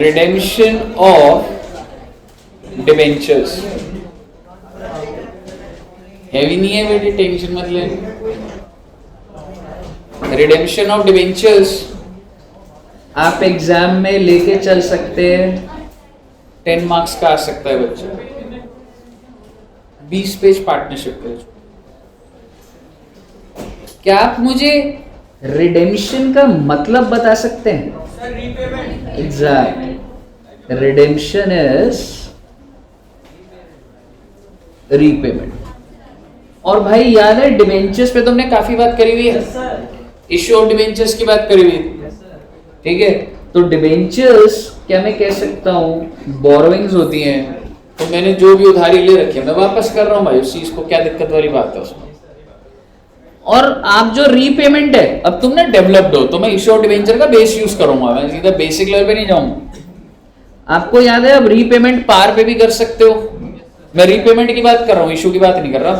Redemption of debentures. Heavy नहीं है बेटे, टेंशन मत ले. रिडेम्पशन ऑफ डिबेंचर्स आप एग्जाम में लेके चल सकते हैं. 10 मार्क्स का आ सकता है बच्चा. 20 पेज पार्टनरशिप पेज. क्या आप मुझे रिडेम्पशन का मतलब बता सकते हैं? एग्जैक्ट. Redemption is repayment. और भाई याद है डिबेंचर्स पे तुमने काफी बात करी हुई है. इश्यू ऑफ डिबेंचर्स की बात करी हुई है. ठीक है, तो डिबेंचर्स क्या मैं कह सकता हूं बोरोइंग्स होती हैं. तो मैंने जो भी उधारी ले रखी है मैं वापस कर रहा हूं भाई. उस चीज को क्या दिक्कत वाली बात है उसमें. और आप जो रीपेमेंट है, अब तुमने डेवलप्ड हो तो मैं इश्यू ऑफ डिबेंचर का बेस यूज करूंगा. मैं सीधा बेसिक लेवल पे नहीं जाऊंगा. आपको याद है अब रीपेमेंट पार पे भी कर सकते हो. मैं रीपेमेंट की बात कर रहा हूं, इशू की बात नहीं कर रहा.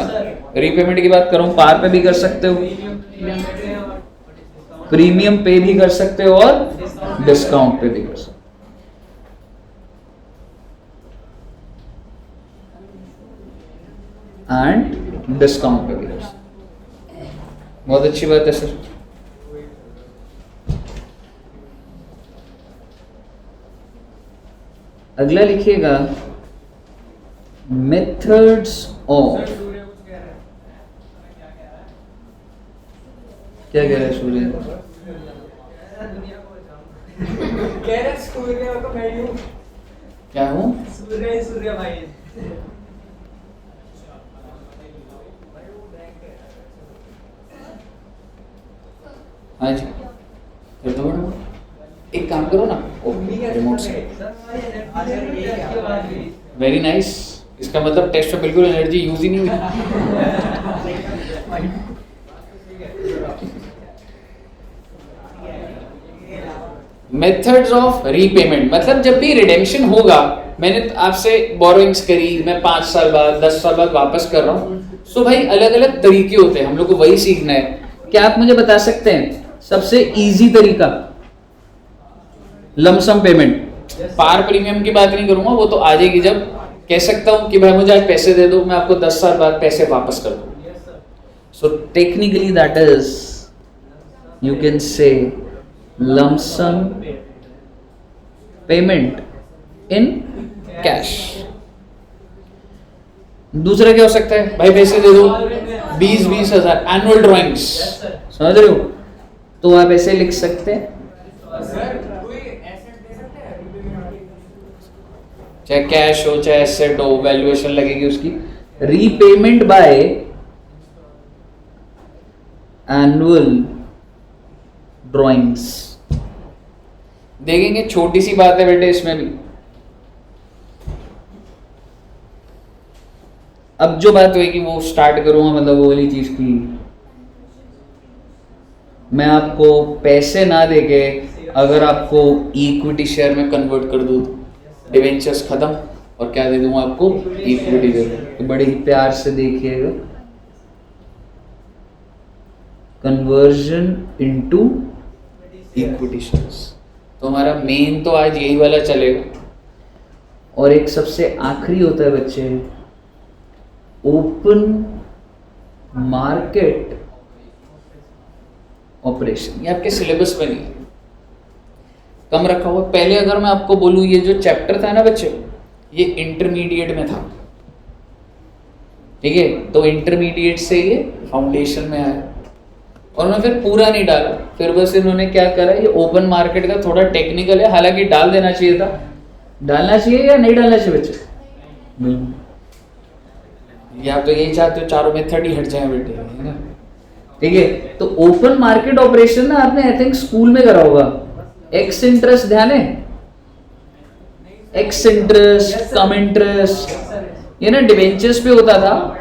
मैं रीपेमेंट की बात कर रहा हूं. पार पे भी कर सकते हो, प्रीमियम पे भी कर सकते हो और डिस्काउंट पे भी कर सकते हो. एंड डिस्काउंट पे भी कर सकते हो. बहुत अच्छी बात है सर. अगला लिखिएगा मेथड्स ऑफ. क्या कह रहा है सूर्य? क्या हूँ? सूर्य भाई. हाँ जी, कर दो मैडम. एक काम करो ना रिमोट से. Very nice. इसका मतलब टेस्ट में बिल्कुल एनर्जी यूज ही नहीं हुई. मेथड्स ऑफ रीपेमेंट मतलब जब भी रिडेम्पशन होगा, मैंने आपसे बोरोइंग्स करी, मैं 5 साल बाद 10 साल बाद वापस कर रहा हूं. सो भाई अलग अलग तरीके होते हैं, हम लोग को वही सीखना है. क्या आप मुझे बता सकते हैं सबसे इजी तरीका? Lump sum payment. पार प्रीमियम की बात नहीं करूंगा, वो तो आ जाएगी जब कह सकता हूं कि भाई मुझे आज पैसे दे दो, मैं आपको 10 साल बाद पैसे वापस कर दूं. So technically that is you can say lump sum payment in cash. दूसरा क्या हो सकता है? भाई पैसे दे दो 20-20 हजार एनुअल ड्राइंग्स. समझ रहे हो? तो आप ऐसे लिख सकते हैं, चाहे कैश हो चाहे एसेट हो, वैल्यूएशन लगेगी उसकी. Repayment by annual drawings. देखेंगे छोटी सी बात है बेटे इसमें भी. अब जो बात हुई कि वो स्टार्ट करूंगा मतलब वो वाली चीज की, मैं आपको पैसे ना देके अगर आपको इक्विटी शेयर में कन्वर्ट कर दूं तो डिवेंचर्स खत्म, और क्या दे दूंगा आपको? इक्विटी दे दूं. तो बड़े ही प्यार से देखिएगा, कन्वर्जन इनटू इक्विटी शेयर्स. तो हमारा मेन तो आज यही वाला चलेगा. और एक सबसे आखिरी होता है बच्चे ओपन मार्केट ऑपरेशन. ये आपके सिलेबस में नहीं है, कम रखा हुआ. पहले अगर मैं आपको बोलूं ये जो चैप्टर था ना बच्चे, ये इंटरमीडिएट में था. ठीक है, तो इंटरमीडिएट से ये फाउंडेशन में आया और मैं फिर पूरा नहीं डाला. फिर बस इन्होंने क्या करा, ये ओपन मार्केट का थोड़ा टेक्निकल है, हालांकि डाल देना चाहिए था. डालना चाहिए या नहीं डालना चाहिए बच्चे? या तो यही चाहते हो चारों मेथड ही हट जाए बेटे, है ना. ठीक है, तो ओपन मार्केट ऑपरेशन ना आपने आई थिंक स्कूल में करा होगा. एक्स इंटरेस्ट ध्यान है? एक्स इंटरेस्ट, कम इंटरेस्ट, ये ना डिबेंचर्स पे होता था.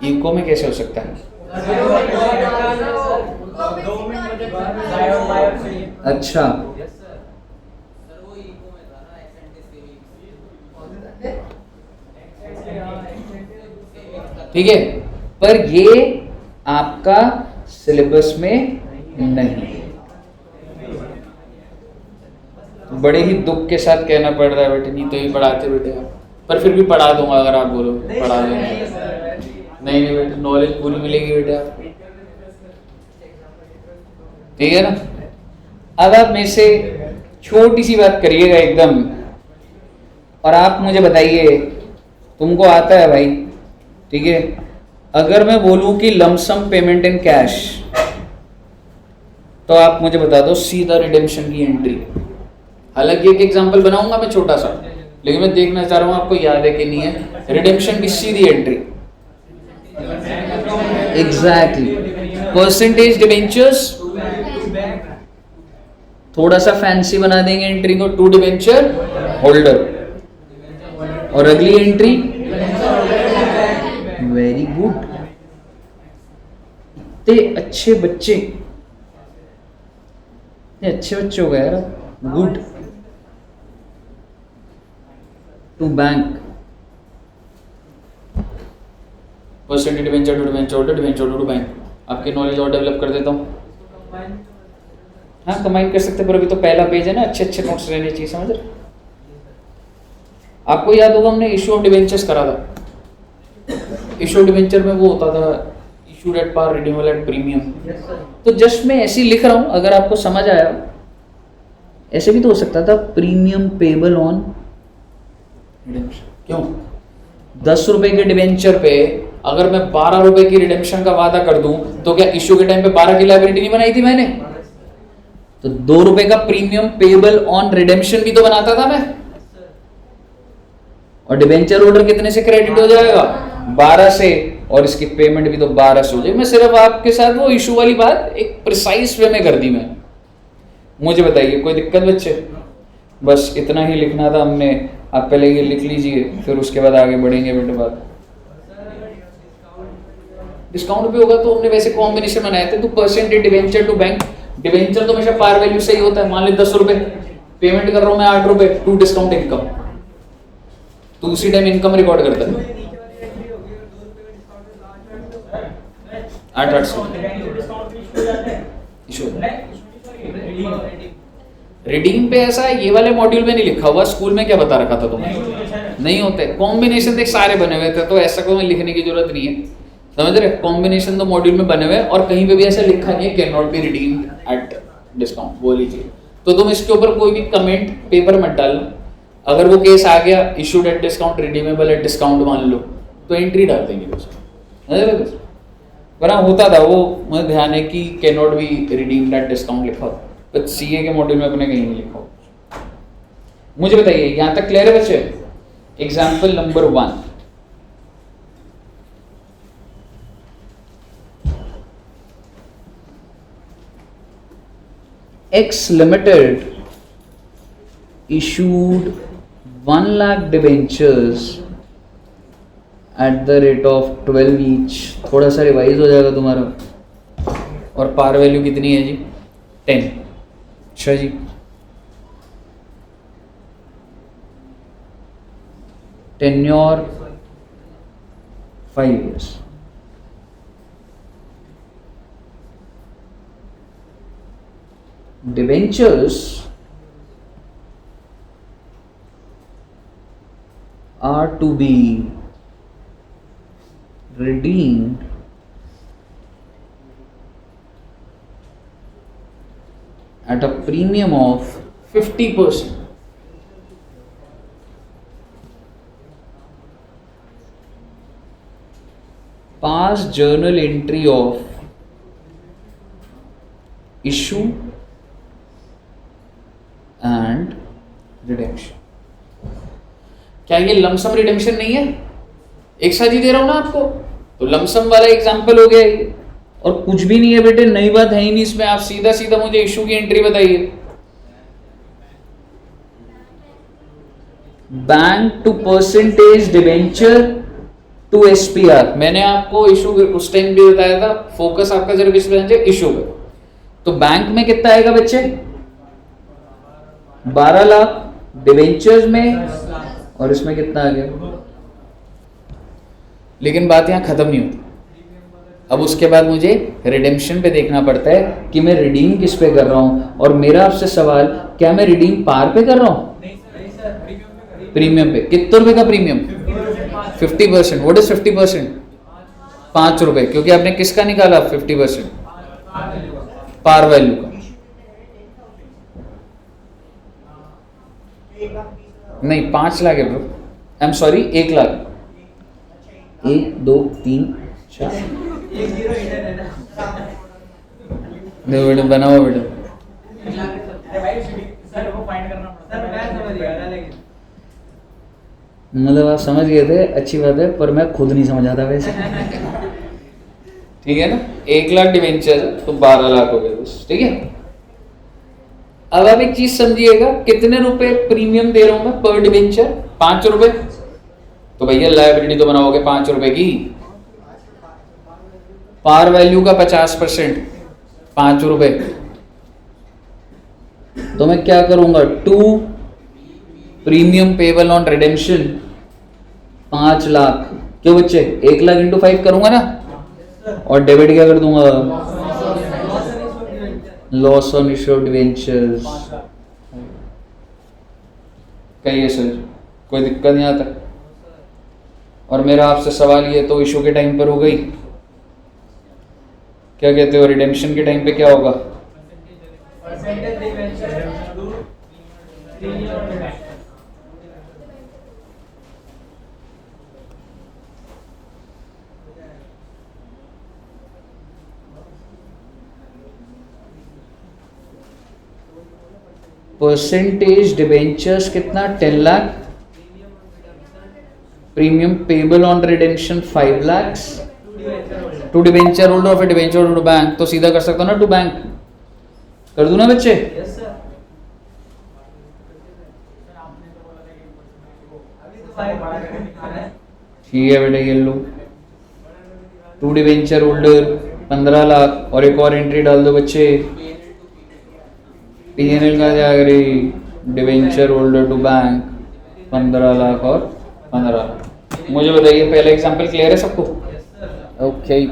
इको में कैसे हो सकता है? अच्छा, ठीक है, पर ये आपका सिलेबस में नहीं। बड़े ही दुख के साथ कहना पड़ रहा है बेटे, नहीं तो ही पढ़ाते बेटे आप, पर फिर भी पढ़ा दूंगा अगर आप बोलो, पढ़ा दूंगा। नहीं नहीं बेटे, नॉलेज पूरी मिलेगी बेटे आपको, ठीक है ना। अब आप मेरे से छोटी सी बात करिएगा एकदम, और आप मुझे बताइए, तुमको आता है भाई, ठीक है। अगर मैं बोलूं कि लमसम पेमेंट इन कैश, तो आप मुझे बता दो सीधा रिडेम्पशन की एंट्री। हालांकि एक एग्जांपल बनाऊंगा मैं छोटा सा, लेकिन मैं देखना चाह रहा हूं आपको याद है कि नहीं है। रिडेम्पशन की सीधी एंट्री, एग्जैक्टली। परसेंटेज डिबेंचर्स, थोड़ा सा फैंसी बना देंगे एंट्री को, टू डिबेंचर होल्डर, और अगली एंट्री, वेरी गुड। इतने अच्छे बच्चे, अच्छे बच्चे हो गए यार, good. To bank, percentage debenture to debenture holder, debenture to bank. आपकी नॉलेज और डेवलप कर देता हूँ। हाँ कंबाइन कर सकते, पर अभी तो पहला पेज है ना, अच्छे अच्छे नोट्स रहने चाहिए, समझ रहे। आपको याद होगा हमने इशू ऑफ डिबेंचर्स करा था। इशू ऑफ डिबेंचर में वो होता था issued at par, redeemable at premium. तो जस्ट मैं ऐसे ही लिख रहा हूं, अगर आपको समझ आया। ऐसे भी तो हो सकता था, प्रीमियम पेबल ऑन रिडेम्पशन। क्यों? 10 रुपए के डिबेंचर पे अगर मैं 12 रुपए की रिडेम्पशन का वादा कर दूं, तो क्या इश्यू के टाइम पे 12 की लायबिलिटी नहीं बनाई थी मैंने? तो 2 रुपए का प्रीमियम पेबल ऑन रिडेम्पशन भी तो बनाता था मैं। और डिबेंचर ऑर्डर कितने से क्रेडिट हो जाएगा? 12 से, और इसकी पेमेंट भी तो 12 से हो जाएगी। मैं सिर्फ आपके साथ वो इशू वाली बात एक प्रिसाइज वे में कर दी मैं। मुझे बताइए कोई दिक्कत बच्चे? बस इतना ही लिखना था हमने। आप पहले ये लिख लीजिए, फिर उसके बाद आगे बढ़ेंगे बेटे बात। डिस्काउंट पे होगा तो हमने वैसे कॉम्बिनेशन बनाए थे, तो percentage debenture to bank. Debenture तो हमेशा पार वैल्यू से ही होता है। मान ली 10 रुपए पेमेंट कर रहा हूं मैं, 8 रुपए टू डिस्काउंट इनकम, तो उसी टाइम इनकम रिकॉर्ड करता है 800। रिडीम पे ऐसा है, ये वाले मॉड्यूल में नहीं लिखा हुआ। स्कूल में क्या बता रखा था तुम्हें? नहीं होते कॉम्बिनेशन, देख सारे बने हुए थे, तो ऐसा कोई लिखने की जरूरत नहीं है, समझ रहे? कॉम्बिनेशन तो मॉड्यूल में बने हुए हैं, और कहीं पे भी ऐसा लिखा नहीं है can not be redeemed at discount, वो लीजिए। तो तुम इसके ऊपर कोई भी कमेंट पेपर मत डालना। अगर वो केस आ गया issued at discount, redeemable at discount मान लो, तो एंट्री डाल देंगे। वरना होता था वो, मुझे ध्यान है कि can not be redeemed at discount लिखा हो, बट सीए के मॉड्यूल में अपने कहीं नहीं लिखा हो। मुझे बताइए यहां तक क्लियर है बच्चे? Example number 1, X Limited issued 1 lakh debentures at the rate of 12 each। थोड़ा सा रिवाइज हो जाएगा तुम्हारा। और पार वैल्यू कितनी है जी? 10। अच्छा जी, tenure 5 years। Debentures are to be redeemed at a premium of 50%. Past journal entry of issue and redemption. क्या ये लमसम रिडेम्पशन नहीं है? एक साथ ही दे रहा हूं ना आपको, तो लमसम वाला एग्जांपल हो गया ये। और कुछ भी नहीं है बेटे, नई बात है ही नहीं इसमें। आप सीधा सीधा मुझे इशू की एंट्री बताइए। Bank to percentage debenture to SPR. मैंने आपको इशू उस टाइम भी बताया था, फोकस आपका सिर्फ इस पे इशू पे। तो बैंक में कितना आएगा बच्चे? 12 लाख डिबेंचर्स में, और इसमें कितना आ गया? लेकिन बात यहां खत्म नहीं होती। अब उसके बाद मुझे रिडेम्पशन पे देखना पड़ता है कि मैं रिडीम किस पे कर रहा हूँ। और मेरा आपसे सवाल, क्या मैं रिडीम पार पे कर रहा हूँ? प्रीमियम पे। कितने रुपए का प्रीमियम? 50%। What is 50%? 5 रुपए, क्योंकि आपने किसका निकाला 50%? पार वैल्यू का। नहीं, 5 लाख है bro, I am sorry, 1 lakh. 1 2 3 4 video बनाओ वीडियो। मतलब आप समझ गए थे, अच्छी बात है, पर मैं खुद नहीं समझा था वैसे। ठीक है ना, 1 लाख डिवेंचर तो 12 लाख हो गए बस। ठीक है, अब आप एक चीज समझिएगा, कितने रुपए प्रीमियम दे रहा हूं मैं पर डिवेंचर? 5 रुपए। तो भैया लायबिलिटी तो बनाओगे 5 रुपए की। पार वैल्यू का 50%, 5 रुपए। तो मैं क्या करूंगा, 2 premium payable on redemption 5 lakh. क्यों बच्चे, 1 लाख इंटू 5 करूंगा ना, और डेबिट क्या कर दूंगा, लॉस ऑन इश्यूड डिवेंचर्स। कहिए सर, कोई दिक्कत नहीं आता? और मेरा आपसे सवाल ये तो इशू के टाइम पर हो गई, क्या कहते हो रिडेम्पशन के टाइम पे क्या होगा? परसेंटेज डिबेंचर्स कितना, 10 lakh. Premium payable on redemption 5 lakh. To debenture holder of a debenture to bank, तो सीधा कर सकता हूं ना, टू बैंक कर दूं ना बच्चे? ठीक है बेटा, ये लो, टू डिबेंचर होल्डर 15 लाख, और एक और एंट्री डाल दो बच्चे, पीएनएल का जाएगा रे, debenture holder to bank 15 lakh और 15 लाख। मुझे बताइए, पहला एग्जांपल क्लियर है सबको? ओके।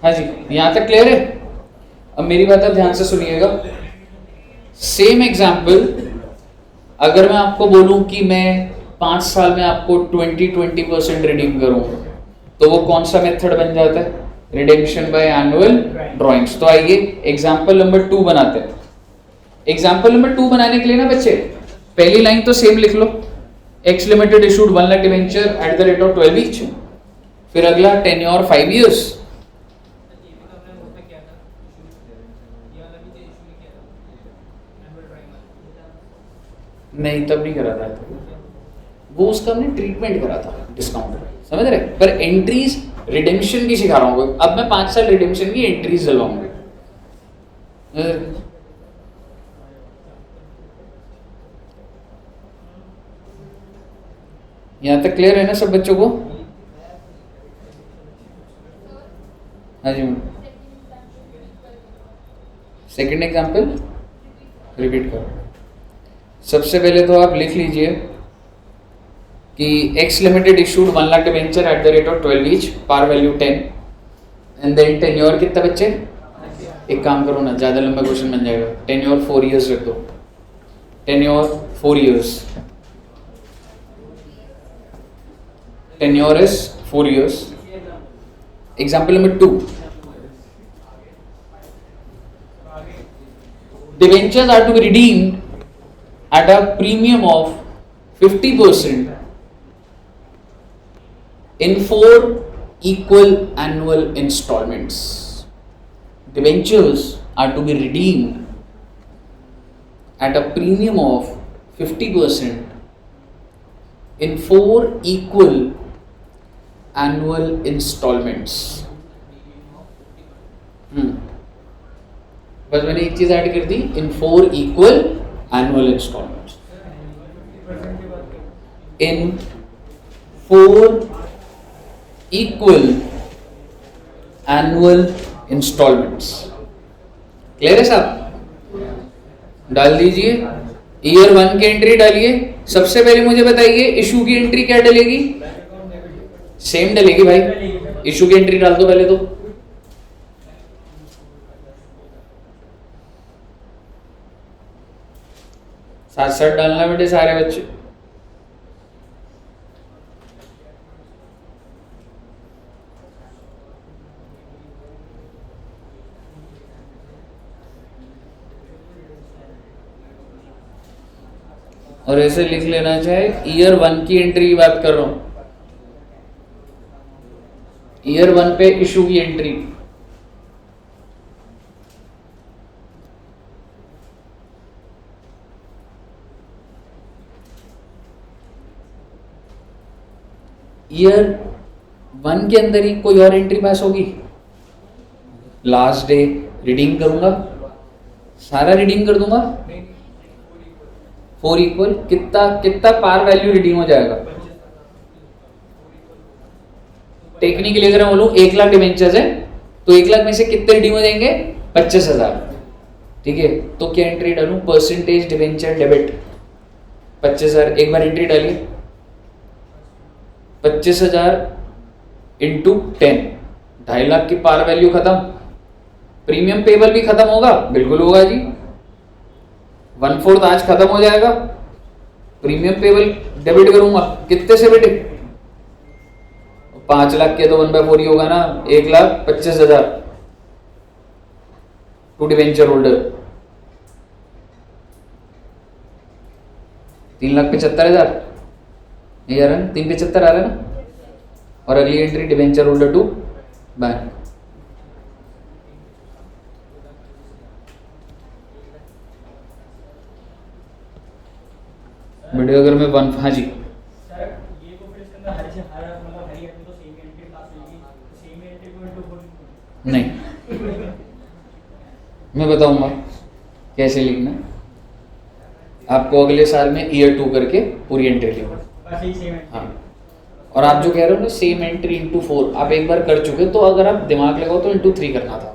हाँ जी, यहां तक क्लियर है? अब मेरी बात आप ध्यान से सुनिएगा। सेम एग्जाम्पल, अगर मैं आपको बोलूं कि मैं 5 साल में आपको 20% रिडीम करूं, तो वो कौन सा मेथड बन जाता है? Redemption by annual drawings. तो आइए एग्जाम्पल नंबर 2 बनाते हैं। एग्जाम्पल नंबर 2 बनाने के लिए ना बच्चे, पहली लाइन तो सेम लिख लो, X limited issued 1 lakh debenture at the rate of 12 each. फिर अगला टेन्योर 5 इयर्स। नहीं, तब नहीं करा था, वो उसका हमने ट्रीटमेंट करा था, डिस्काउंट, समझ रहे? पर एंट्रीज रिडेम्पशन की सिखा रहा हूँ। अब मैं 5 साल रिडेम्पशन की एंट्रीज डलवाऊंगा। यहां तक क्लियर है ना सब बच्चों को? हाँ जी, सेकंड एग्जांपल रिपीट करो। सबसे पहले तो आप लिख लीजिए कि X limited issued 1 lakh debenture at the rate of 12 each, par value 10, and then tenure कितना बच्चे? एक काम करो ना, ज्यादा लंबा क्वेश्चन बन जाएगा, टेन्योर 4 इयर्स रख दो, tenure 4 years, tenure is 4 years. Example number 2, debentures are to be redeemed at a premium of 50% in 4 equal annual installments. Debentures are to be redeemed at a premium of 50% in 4 equal annual installments. बस मैंने एक चीज add कर दी, इन 4 equal annual installments, इन 4 equal annual installments. Clear है साहब? डाल दीजिए, year 1 की एंट्री डालिए। सबसे पहले मुझे बताइए इशू की एंट्री क्या डलेगी? सेम डलेगी भाई, इशू की एंट्री डाल दो पहले तो। साथ साथ डालना बेटे सारे बच्चे। और ऐसे लिख लेना चाहे ईयर 1 की एंट्री की बात कर रहा हूं, ईयर 1 पे इशू की एंट्री। ईयर 1 के अंदर ही कोई और एंट्री पास होगी? लास्ट डे रिडीम करूंगा, सारा रिडीम कर दूंगा। 4 इक्वल कितना पार वैल्यू रिडीम हो जाएगा? टेक्निकली अगर मैं बोलूं 1 लाख डिवेंचर्स है तो 1 लाख में से कितने रिडीम हो जाएंगे? 25,000। ठीक है, तो क्या एंट्री डालूं? Percentage debenture debit 25,000। एक बार एंट्री डालिए, 25,000 इंटू 10, 2.5 लाख की पार वैल्यू खत्म। प्रीमियम पेबल भी खत्म होगा? बिल्कुल होगा जी, 1/4 आज खत्म हो जाएगा। प्रीमियम पेबल डेबिट करूंगा कितने से बेटे? 5 लाख के तो 1/4 ही होगा ना, 1,25,000 टू डिवेंचर होल्डर, 3,75,000 ये आ रहा है ना, 3,75 आ रहा है ना। और अगली entry debenture holder to bank. Video अगर मैं 1, हाँ जी नहीं, मैं बताऊंगा कैसे लिखना। आपको अगले साल में ईयर 2 करके पूरी एंट्री लिखना। हाँ, और आप जो कह रहे हो ना सेम एंट्री इंटू 4, आप एक बार कर चुके, तो अगर आप दिमाग लगाओ तो इंटू 3 करना था।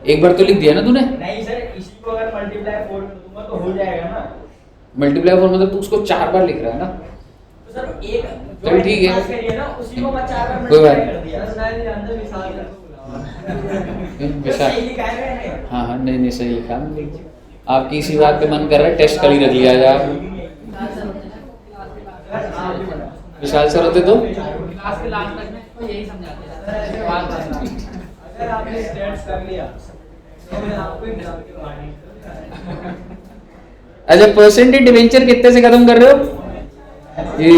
एक बार तो लिख दिया ना तूने? नहीं सर, इसी को अगर मल्टीप्लाई 4 कर दूंगा तो हो जाएगा ना। मल्टीप्लाई 4 मतलब तू उसको 4 बार लिख रहा है ना? तो सर एक चल ठीक है, पास करिए ना, उसी को मैं 4 बार कोई बात मल्टीप्लाई कर दिया। सर मैंने अंदर विशाल कर विशाल, सही लिखा है मैंने। हाँ हाँ, नहीं सही लिखा। आपकी इसी बात पे मन कर रहा है टेस्ट कर ही रख लिया जाए। विशाल सर होते तो क्लास के लास्ट तक में तो यही समझाते हैं। अगर आपने स्टेट्स कर लिया तो मैं आपको एग्जाम के मारनी। अच्छा, परसेंटेज डिवेंचर कितने से खत्म कर रहे हो? ये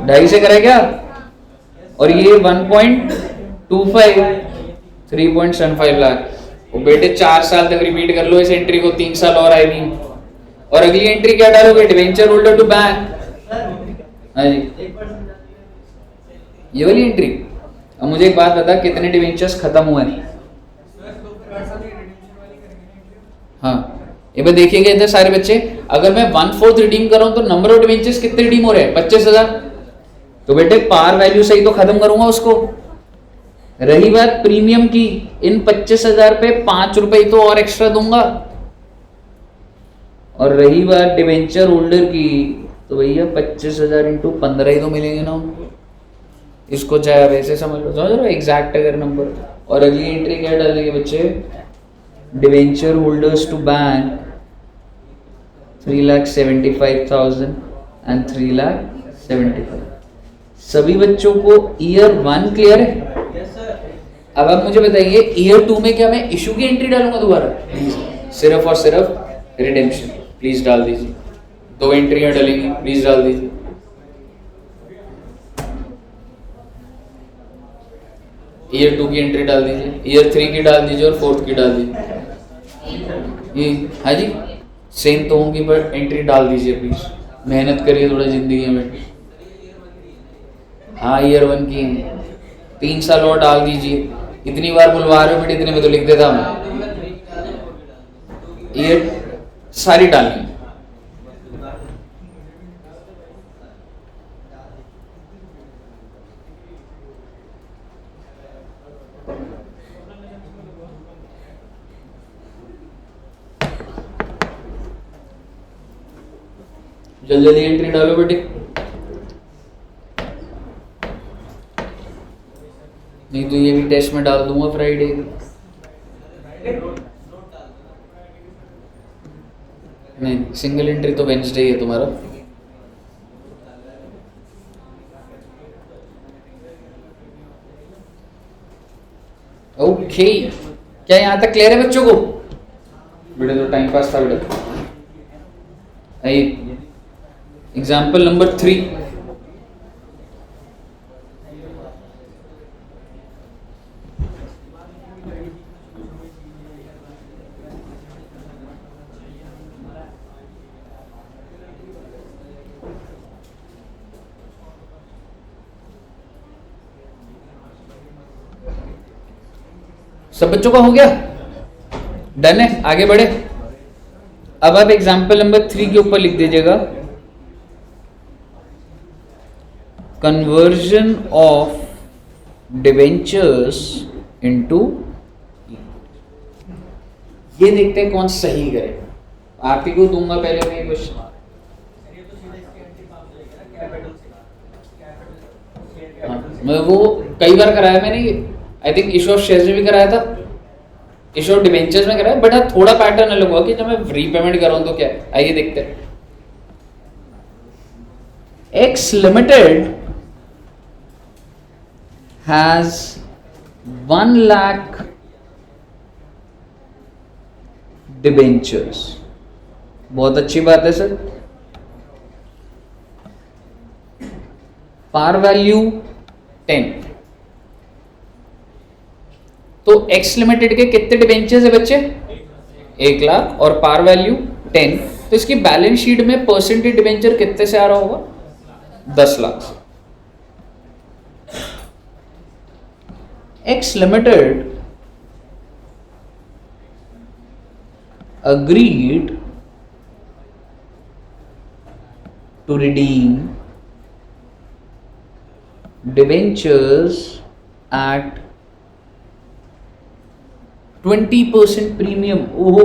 2.5 से करे क्या? और ये 1.25, 3.75 लाख। वो बेटे 4 साल तक रिपीट कर लो इस एंट्री को, 3 साल और आएगी। और अगली एंट्री क्या डालोगे? Debenture holder to bank. हाँ जी, ये वाली एंट्री। अब मुझे एक बात बता, कितने डिवेंचर्स खत्म हुए हैं? हाँ, ये बार देखिएगा इधर सारे बच्चे, अगर मैं 1/4 रिडीम कर रहा हूं तो नंबर ऑफ डिवेंचर्स कितने रिडीम हो रहे हैं? 25,000। तो बेटे पार वैल्यू से ही तो खत्म करूंगा उसको। रही बात प्रीमियम की, इन 25,000 पे 5 रुपए तो और एक्स्ट्रा दूंगा। और रही बात डिवेंचर होल्डर की, तो भैया 25,000 इंटू 15 ही तो मिलेंगे ना उनको। इसको चाहे आप ऐसे समझ लो, समझ लो एग्जैक्ट अगर नंबर। और अगली एंट्री क्या डालेंगे बच्चे? Debenture holders to bank 3,75,000 and 3,75,000। सभी बच्चों को ईयर 1 क्लियर है? Yes sir. अब आप मुझे बताइए ईयर 2 में क्या मैं इशू की एंट्री डालूंगा दोबारा? सिर्फ और सिर्फ रिडेम्पशन। प्लीज डाल दीजिए, 2 एंट्रियां डलेंगी, प्लीज डाल दीजिए। ईयर 2 की एंट्री डाल दीजिए, ईयर 3 की डाल दीजिए और 4th की डाल दीजिए। ये हाँ जी सेम तो होंगी, बट एंट्री डाल दीजिए प्लीज। मेहनत करिए थोड़ा जिंदगी में। हाँ ईयर 1 की 3 साल और डाल दीजिए। इतनी बार बुलवा रहे हो बेटे, इतने में तो लिख देता मैं। ये सारी डालनी। जल्दी जल्दी एंट्री डालो बेटे, नहीं तो ये भी टेस्ट में डाल दूंगा फ्राइडे को। नहीं, सिंगल एंट्री तो वेंसडे है तुम्हारा। ओके, क्या यहाँ तक क्लियर है बच्चों को? बेटे तो टाइम पास था बेटा। एग्जाम्पल नंबर 3, सब बच्चों का हो गया? डन है, आगे बढ़े। अब आप एग्जाम्पल नंबर 3 के ऊपर लिख दीजिएगा, कन्वर्जन ऑफ डिवेंचर्स इनटू। ये देखते हैं कौन सही करे। आप ही को दूंगा पहले मैं क्वेश्चन। मैं वो कई बार कराया मैंने, I think issue of shares में भी कराया था, इशू ऑफ डिवेंचर्स में कराया, बट हाँ थोड़ा पैटर्न अलग हुआ कि जब मैं रीपेमेंट कर रहा हूं तो क्या है। आइए देखते हैं। X limited has 1 lakh debentures। बहुत अच्छी बात है सर। पार वैल्यू 10। तो एक्स लिमिटेड के कितने डिबेंचर्स है बच्चे? 1 लाख और पार वैल्यू 10। तो इसकी बैलेंस शीट में परसेंटेज डिबेंचर कितने से आ रहा होगा? 10 lakh. X Limited agreed to redeem debentures at 20% premium. ओहो,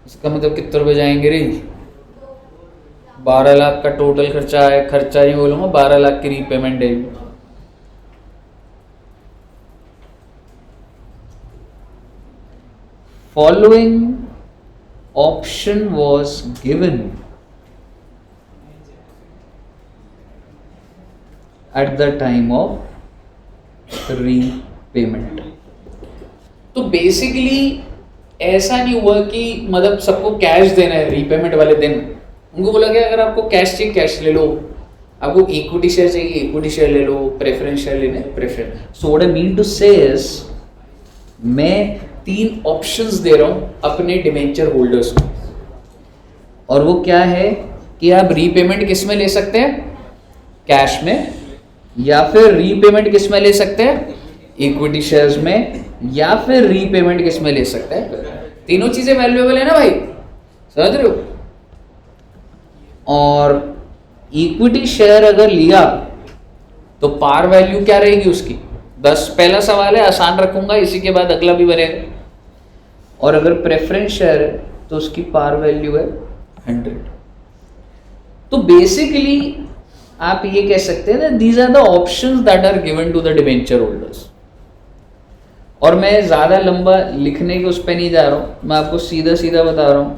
इसका मतलब कितने रुपए जाएंगे रे? 12 लाख का टोटल खर्चा है, खर्चा नहीं बोलूंगा, 12 लाख की रीपेमेंट है। Following option was given at the time of repayment। तो बेसिकली ऐसा नहीं हुआ कि मतलब सबको कैश देना है रीपेमेंट वाले दिन। उनको बोला कि अगर आपको कैश चाहिए कैश ले लो, आपको इक्विटी शेयर चाहिए इक्विटी शेयर ले लो, प्रेफरेंस शेयर लेने preference. So what I mean to say is, मैं 3 ऑप्शंस दे रहा हूं अपने डिबेंचर होल्डर्स को, और वो क्या है कि आप रीपेमेंट किस में ले सकते हैं? कैश में, या फिर रीपेमेंट किस में ले सकते हैं? इक्विटी शेयर्स में, या फिर रीपेमेंट किस में ले सकते हैं? तीनों चीजें वैल्यूएबल है ना भाई, समझ रहे हो? और इक्विटी शेयर अगर लिया तो पार वैल्यू क्या रहेगी उसकी? 10। पहला सवाल है, आसान रखूंगा, इसी के बाद अगला भी बनेगा। और अगर प्रेफरेंस शेयर है तो उसकी पार वैल्यू है 100। तो बेसिकली आप ये कह सकते हैं ना, these are the options that are given to the debenture holders. और मैं ज्यादा लंबा लिखने के उस पर नहीं जा रहा हूं, मैं आपको सीधा सीधा बता रहा हूं।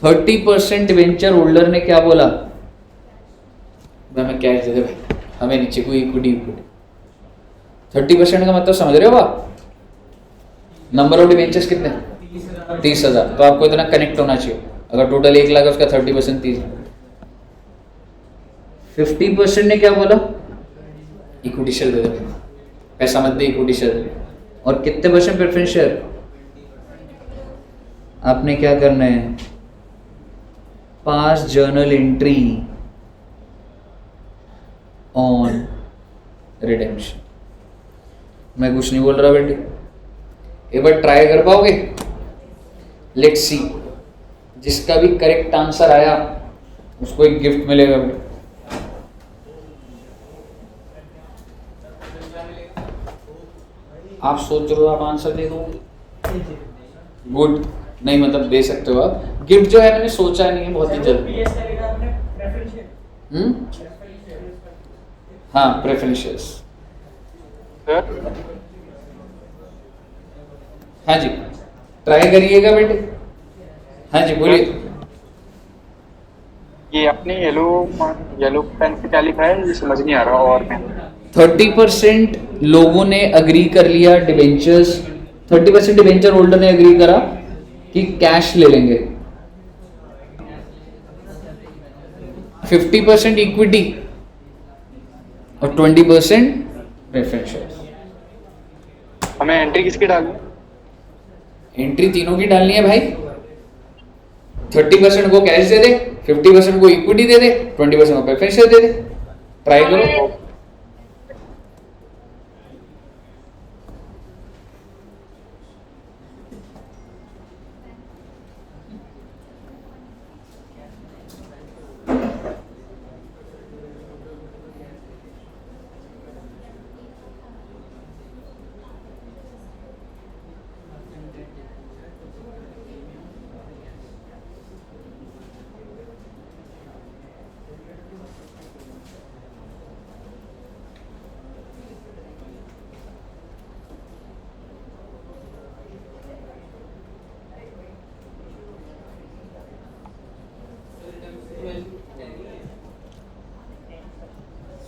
30% डिबेंचर होल्डर ने क्या बोला? मैं कैश दे दे भाई, हमें नीचे कोई इक्विटी। 30% का मतलब समझ रहे हो आप? नंबर ऑफ डिबेंचर्स कितने? 30,000। तो आपको इतना कनेक्ट होना चाहिए। अगर टोटल 1 लाख है उसका 30% 30। 50% ने क्या बोला? इक्विटी शेयर दे दे, पैसा मत दे, इक्विटी शेयर। और कितने परसेंट प्रेफरेंस शेयर? आपने क्या करना है? पास जर्नल एंट्री ऑन रिडेम्पशन। मैं कुछ नहीं बोल रहा बेटे, एक बार ट्राई कर पाओगे? लेट्स सी, जिसका भी करेक्ट आंसर आया उसको एक गिफ्ट मिलेगा बेटे। आप सोच रहे हो आप आंसर दे दोगे? गुड, नहीं मतलब दे सकते हो आप। गिफ्ट जो है मैंने सोचा नहीं है, बहुत ही जल्दी। हाँ, प्रेफरेंशियल्स। हाँ जी, ट्राई करिएगा बेटे। हाँ जी बोलिए। ये अपने येलो पेन पे क्या लिखा है, ये समझ नहीं आ रहा। और मैं 30% लोगों ने अग्री कर लिया डिबेंचर्स, 30% डिबेंचर होल्डर ने अग्री करा कि कैश ले लेंगे, 50% इक्विटी और 20% प्रेफरेंशियल। हमें एंट्री किसकी डालनी है? एंट्री तीनों की डालनी है भाई। 30% को कैश दे दे, 50% को इक्विटी दे दे, 20% को प्रेफरेंशियल दे दे। ट्राई करो।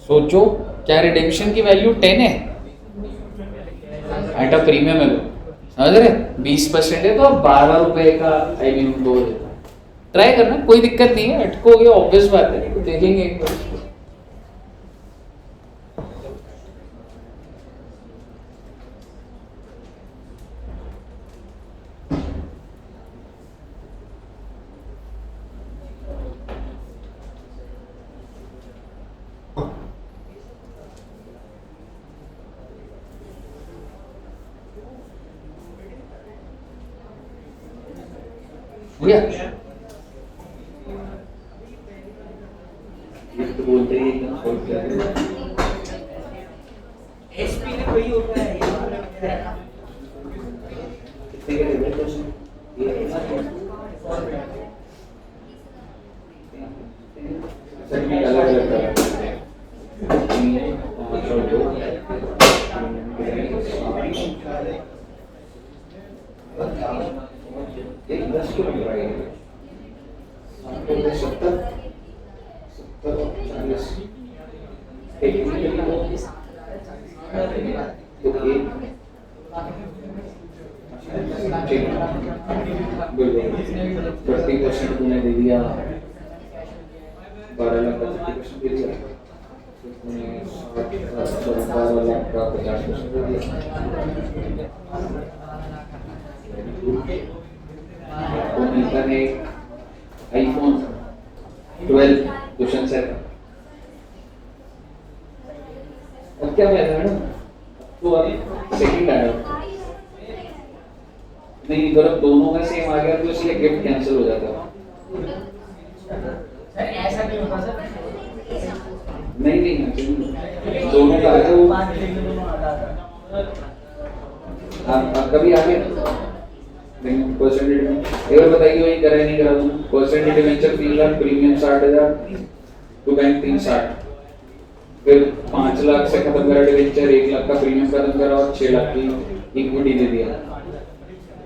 सोचो, क्या रिडेम्पशन की वैल्यू 10 है? एट प्रीमियम है, समझ रहे? 20% है तो अब 12 रुपए का आई मीन दो देता। ट्राई करना, कोई दिक्कत नहीं है। अटकोगे ऑब्वियस बात है, तो देखेंगे एक बार। हो गया? तो बोलते ही एकदम सॉल्व कर दिया। एसपी में वही होता है। कितने के टेबल क्वेश्चन? सर में अलग अलग तरह के 5 और 2 एक 10 को ट्राई करें। 70 और 40 एक तो एक ठीक 30% तूने दे दिया, 12 लाख का 30% दे दिया, तूने 12 लाख का 50% दे दिया। नीता ने आईफोन 12 क्वेश्चन सेट। अब क्या है मैडम? तो अब सेकंड आया नहीं, अगर दोनों में सेम आ गया तो इसलिए गिफ्ट कैंसिल हो जाता। सर ऐसा नहीं होता सर। नहीं दोनों का आगे वो आप कभी आगे परसेंटेज में एक बार बताइए, वही करा नहीं करा तुम? Percentage debenture 3 lakh, premium 60,000, to bank 360, फिर 5 लाख से खत्म करा डिवेंचर, 1 लाख का प्रीमियम खत्म करा और 6 लाख की इक्विटी दे दिया,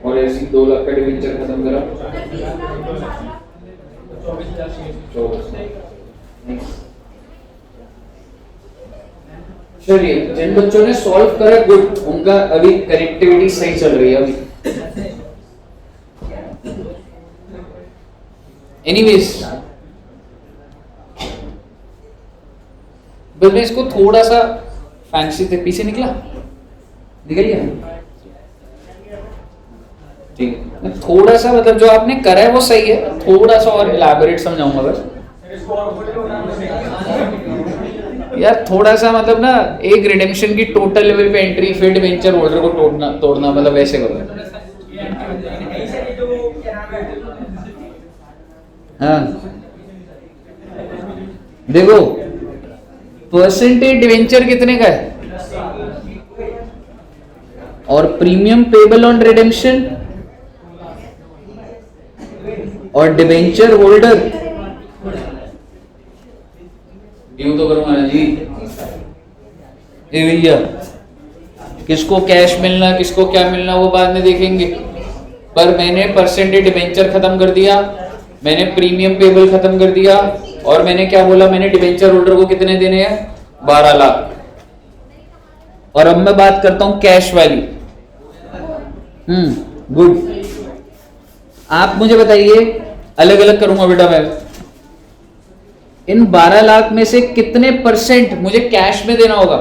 और ऐसी 2 लाख का डिवेंचर खत्म करा। 24। चलिए, जिन बच्चों ने सॉल्व करा गुड, उनका अभी कनेक्टिविटी सही चल रही है अभी। एनीवेज, बस मैं इसको थोड़ा सा फैंसी थे पीछे निकल गया ठीक है। थोड़ा सा मतलब जो आपने करा है वो सही है, थोड़ा सा और इलैबोरेट समझाऊंगा बस। यार थोड़ा सा मतलब ना, एक रिडेम्पशन की टोटल लेवल पे एंट्री, फिर डिबेंचर होल्डर को तोड़ना मतलब वैसे करो। यही से ये जो क्या नाम है हाँ देखो, परसेंटेज डिवेंचर कितने का है, और प्रीमियम पेबल ऑन रिडेम्पशन और डिवेंचर होल्डर, ड्यू तो करूंगा ना जी। ये भैया किसको कैश मिलना, किसको क्या मिलना वो बाद में देखेंगे, पर मैंने परसेंटेज डिवेंचर खत्म कर दिया, मैंने प्रीमियम पेबल खत्म कर दिया, और मैंने क्या बोला, मैंने डिवेंचर होल्डर को कितने देने हैं, 12 लाख। और अब मैं बात करता हूं कैश वाली। गुड। आप मुझे बताइए, अलग अलग करूंगा बेटा मैं, इन 12 लाख में से कितने परसेंट मुझे कैश में देना होगा।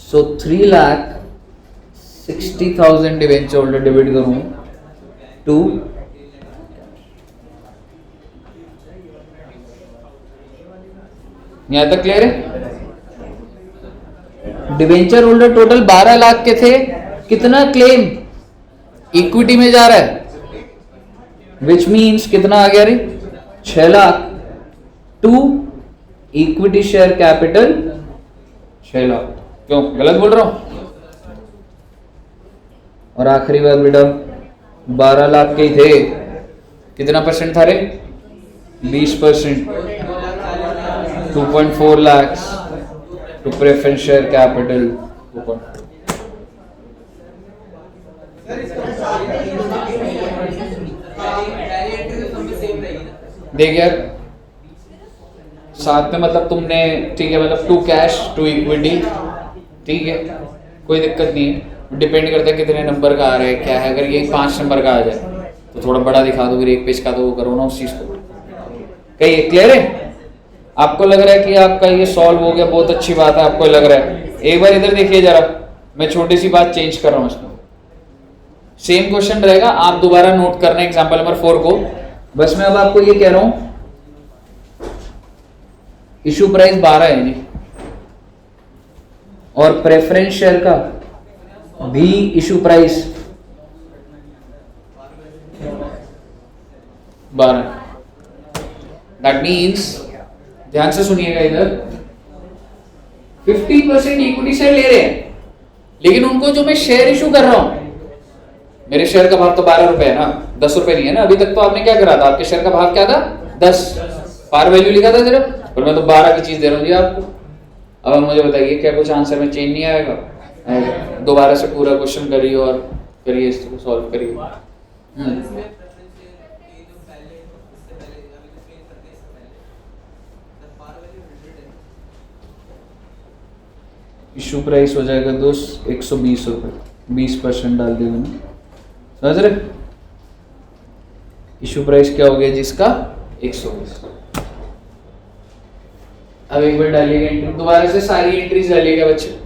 सो 3,60,000 डिवेंचर होल्डर डिवाइड करूं टू, यहां तक क्लियर है। डिवेंचर होल्डर टोटल 12 लाख के थे, कितना क्लेम इक्विटी में जा रहा है, विच मीन्स कितना आ गया रे, 6 lakh to equity share capital 6 lakh. क्यों गलत बोल रहा हूं। और आखिरी बात बेटा, 12 लाख के ही थे, कितना परसेंट था रे, 20%, 2.4 lakh to preference share capital 2.4। देख यार, साथ में मतलब तुमने, ठीक है, मतलब टू कैश टू इक्विटी, ठीक है, कोई दिक्कत नहीं है, डिपेंड करता है कितने नंबर का आ रहा है क्या है। अगर ये 5 नंबर का आ जाए तो थोड़ा बड़ा दिखा दो, फिर एक पेज का तो वो करो ना उस चीज को। कहिए क्लियर है, आपको लग रहा है कि आपका ये सॉल्व हो गया, बहुत अच्छी बात है, आपको लग रहा है। एक बार इधर देखिए जरा, मैं छोटी सी बात चेंज कर रहा हूँ इसमें, सेम क्वेश्चन रहेगा, आप दोबारा नोट करना एग्जाम्पल नंबर 4 को। बस मैं अब आपको ये कह रहा हूं, इशू प्राइस 12 है जी, और प्रेफरेंस शेयर का भी इशू प्राइस 12। दैट मीन्स, ध्यान से सुनिएगा इधर, 50% इक्विटी शेयर ले रहे हैं, लेकिन उनको जो मैं शेयर इशू कर रहा हूं, मेरे शेयर का भाव तो 12 रुपए है ना, 10 रुपए नहीं है ना। अभी तक तो आपने क्या करा था, आपके शेयर का भाव क्या था, 10, पार वैल्यू लिखा था सिर्फ, और मैं तो 12 की चीज दे रहा हूँ जी आपको। अब आप मुझे बताइए, क्या कुछ आंसर में चेंज नहीं आएगा? दोबारा से पूरा क्वेश्चन करिए और करिए, इसको सॉल्व करिए। इशू प्राइस हो जाएगा दोस्त 120 रुपए, 20% डाल दिया मैंने, समझ रहे। इशू प्राइस क्या हो गया जिसका 120। अब एक बार डालिएगा एंट्री, दोबारा से सारी एंट्रीज डालिएगा बच्चे।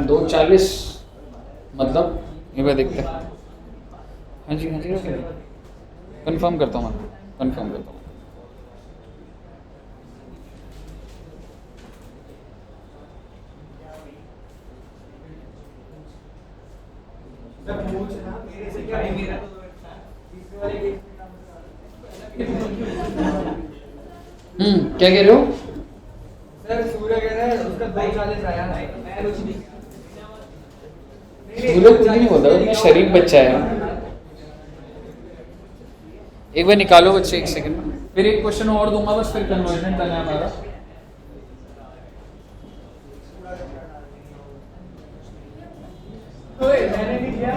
240 मतलब ये बार देखते हैं। हाँ जी कंफर्म करता हूँ मैं, कंफर्म करता हूँ। क्या कह रहे हो? सर सूर्य कह रहा है उसका 240 आया है। सूर्य कुछ नहीं बोल रहा, मैं शरीफ बच्चा है। एक बार निकालो बच्चे, एक सेकंड, फिर एक क्वेश्चन और दूंगा बस, फिर कन्वर्जन करना है हमारा। मैंने नहीं किया।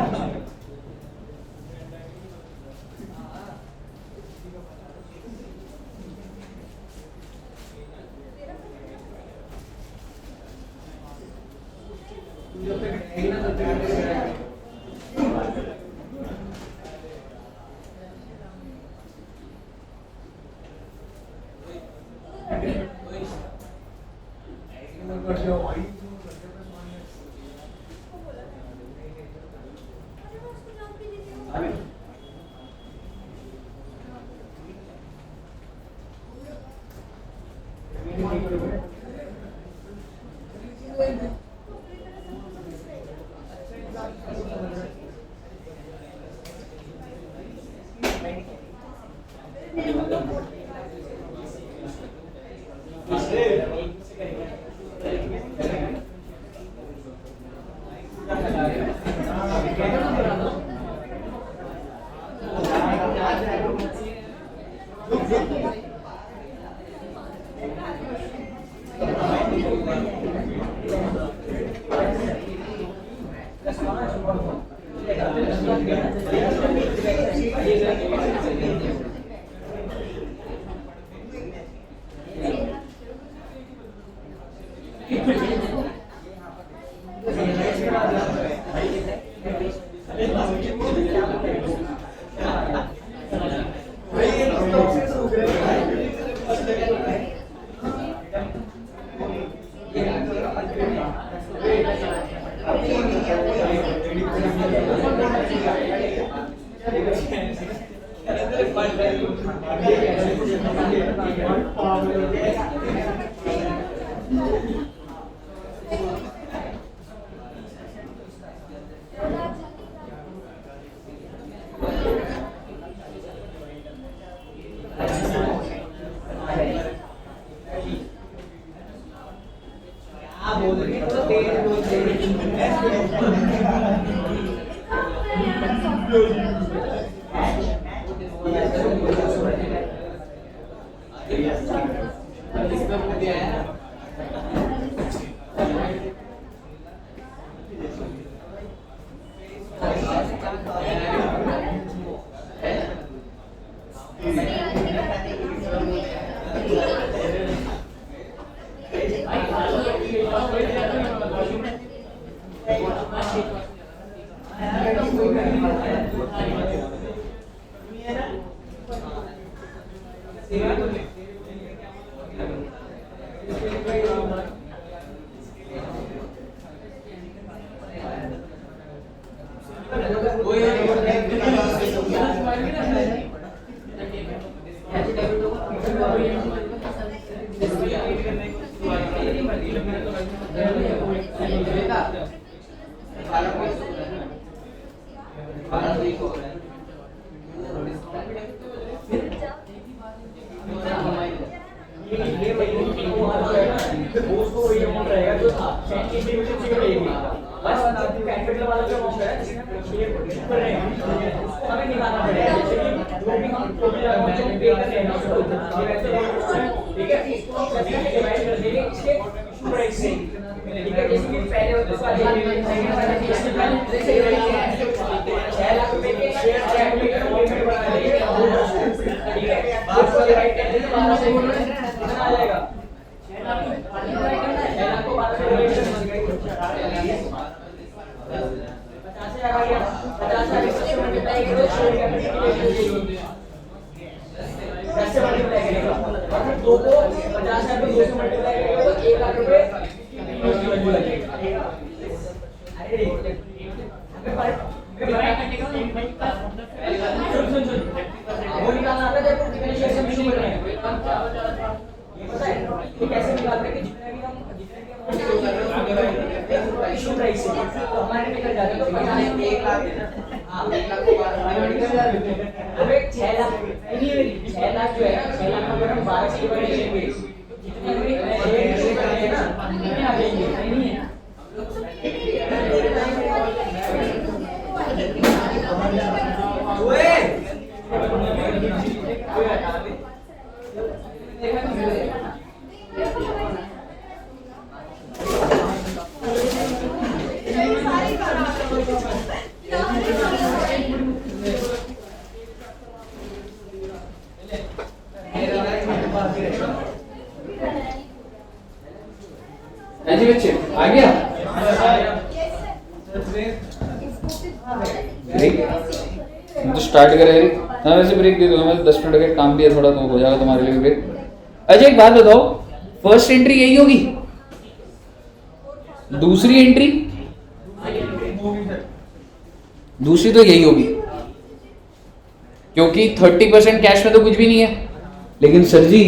कैसे निकालते हैं कि जितने भी हम इशू प्राइस है तो हमारे निकल जाते हैं तो 1 लाख हां 1 लाख को निकल जाते हैं। अबे 6 लाख नहीं है 6 लाख जो है 6 लाख का अगर हम 12 से डिवाइड करेंगे जितने भी इशू करेंगे ना कितने आ जाएंगे नहीं है। जी बच्चे आ गया ब्रेक तो स्टार्ट करें। हाँ वैसे ब्रेक दे दूंगा, मैं 10 मिनट का काम भी है थोड़ा, तो हो जाएगा तुम्हारे लिए ब्रेक। अच्छा एक बात बताओ, फर्स्ट एंट्री यही होगी, दूसरी एंट्री दूसरी तो यही होगी, क्योंकि 30% कैश में तो कुछ भी नहीं है। लेकिन सर जी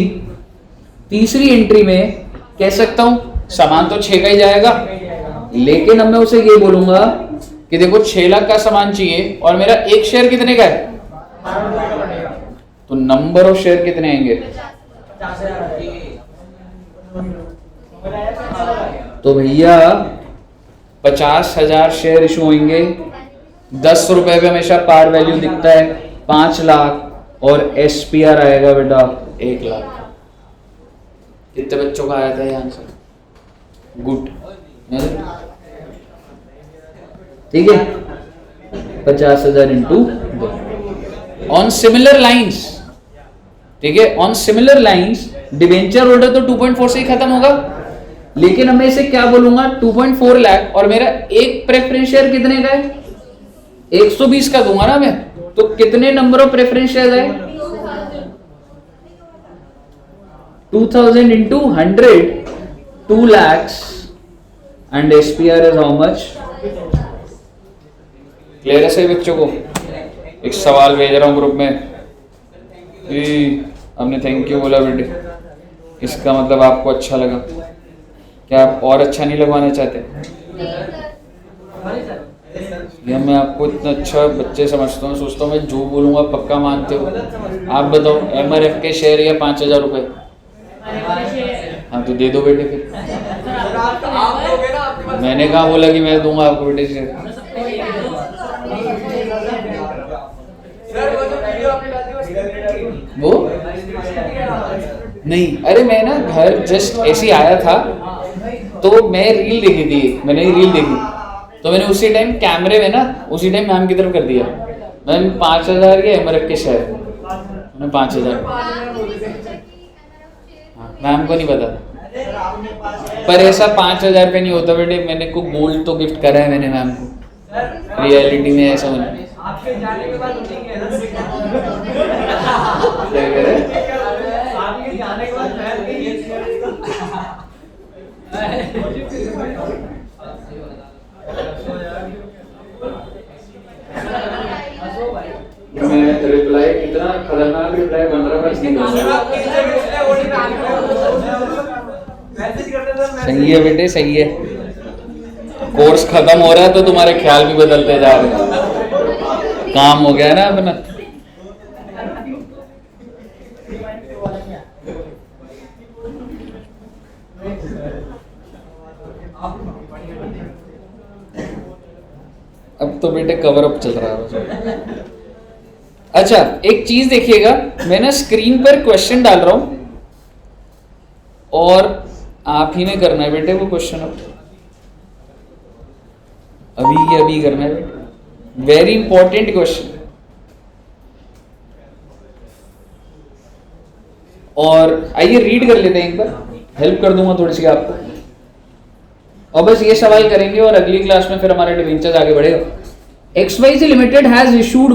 तीसरी एंट्री में कह सकता हूं सामान तो 6 का ही जाएगा, लेकिन अब मैं उसे ये बोलूंगा कि देखो 6 लाख का सामान चाहिए और मेरा एक शेयर कितने का है, तो नंबर ऑफ शेयर कितने आएंगे, तो भैया 50,000 शेयर इशू होंगे। 10 रुपए पे हमेशा पार वैल्यू दिखता है 5 लाख और एसपीआर आएगा बेटा 1 लाख। कितने बच्चों का आया था ये आंसर? गुड, ठीक है। 50,000 इंटू ऑन सिमिलर लाइंस, ठीक है। On similar lines debenture holder तो 2.4 से ही खत्म होगा, लेकिन अब मैं इसे क्या बोलूंगा 2.4 लाख और मेरा एक प्रेफरेंस शेयर कितने का है, 120 का दूंगा ना मैं, तो कितने नंबर ऑफ प्रेफरेंस शेयर है, 2000 into 100, 2 lakhs and SPR is how much? Clear है सही बच्चों को? एक सवाल भेज रहा हूँ ग्रुप में, हमने थैंक यू बोला बेटे, इसका मतलब आपको अच्छा लगा, क्या आप और अच्छा नहीं लगवाना चाहते? या मैं आपको इतना अच्छा बच्चे समझता हूँ, सोचता हूँ मैं जो बोलूँगा पक्का मानते हो। आप बताओ MRF के शेयर या 5,000 रुपए? हाँ तो दे दो बेटे फिर। मैंने कहा बोला कि मैं दूंगा आपको बेटे शेयर। वो नहीं, अरे मैं ना घर जस्ट ऐसे ही आया था तो मैं रील देखी थी, मैंने रील देखी तो मैंने उसी टाइम कैमरे में ना उसी टाइम मैम की तरफ कर दिया, मैम 5,000 के MRF के शेयर, मैंने 5,000। मैम को नहीं पता, पर ऐसा 5,000 पे नहीं होता बेटे। मैंने को गोल्ड तो गिफ्ट करा है मैंने मैम को, रियलिटी में ऐसा होना। आपके जाने के बाद उठेंगे ना, क्या कह रहे? आपके जाने के बाद मैं रिप्लाई कितना खतरनाक रिप्लाई बन रहा है, सही है बेटे सही है। कोर्स खत्म हो रहा है तो तुम्हारे ख्याल भी बदलते जा रहे हैं, काम हो गया ना अपना। अब तो बेटे कवर अप चल रहा है। अच्छा एक चीज देखिएगा, मैं ना स्क्रीन पर क्वेश्चन डाल रहा हूं और आप ही ने करना है बेटे वो क्वेश्चन, अभी करना है बेटे, वेरी इंपॉर्टेंट क्वेश्चन। और आइए रीड कर लेते हैं, एक बार हेल्प कर दूंगा थोड़ी सी आपको, और बस ये सवाल करेंगे और अगली क्लास में फिर हमारे डिवेंचर्स आगे बढ़ेगा। XYZ limited has issued